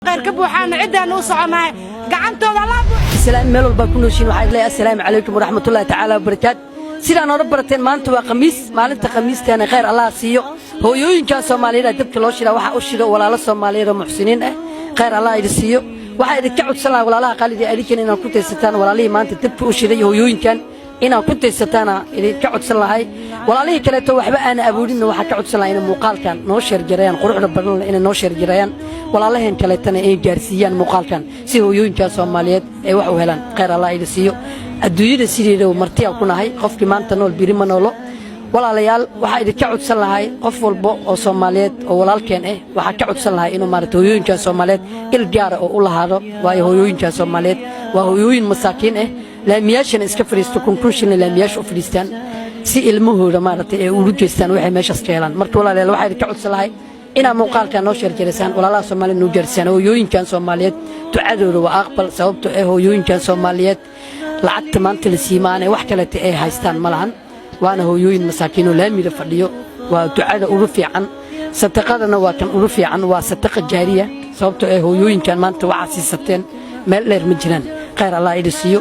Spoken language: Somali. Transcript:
غير كبوحان عدة نوصع معي قعنتو والله السلام ميلول باكونوشين وحيد لي السلام عليكم ورحمة الله تعالى وبركاته سيدان ربرتين مانتوا خميس مالنتا خميس تانا خير الله سيو هو يوين كان سوماليدا دبك لو شيلا waxa u shiro walaalo Soomaaliyeed muxsiniin ah khayr Allah idisiyo waxa idinka codsanaa walaalaha qalidi adinkana inaan ku taysataan walaalihii maanta dibka u shiray hooyooyinkan inaan ku taysataan idinka codsan lahay walaalihii kale to waxba aan abuurin waxa ka codsan lahayn muuqaalkan noo sheer jirayaan quruxda badan inay noo sheer jirayaan walaalaheen kale tan ay gaarsiiyaan muuqaalkan si hooyooyinka Soomaaliyeed ay wax u helaan khayr Allah idisiyo adduunyada sideedo martiya ku nahay qofkii maanta nool biri ma noolo walaalayaal waxa idinka codsan lahay qof walba oo Soomaaliyeed oo walaalkeen ah waxa ka codsan lahay inuu maarto hooyooyinka Soomaaliyeed il gaar ah oo u lahaado way hooyooyinka Soomaaliyeed waa hooyooyin masaakiin ah laamiyaashan iska fariisto conclusion laamiyaash u fariistaan si ilmahooda maartay ay ugu jeestaan waxay meeshaas ka helaan marka walaalayaal waxa idinka codsan lahay ina muuqaalka noo sheer jireysaan walaalaha Soomaaliyeed noo jeersaan hooyooyinka Soomaaliyeed ducadooda waa aqbal sababtoo ah hooyooyinka Soomaaliyeed lacagta maanta la siimaanay wax kale ay haystaan malahan وانا هويين مساكين لامير فديو ودعاء ugu fiican sadaqadana waa kan ugu fiican waa sadaqa jaariya sababtoo ah hooyooyinkan maanta waxa siisateen meel dheer ma jiraan khayr Allah idisiyo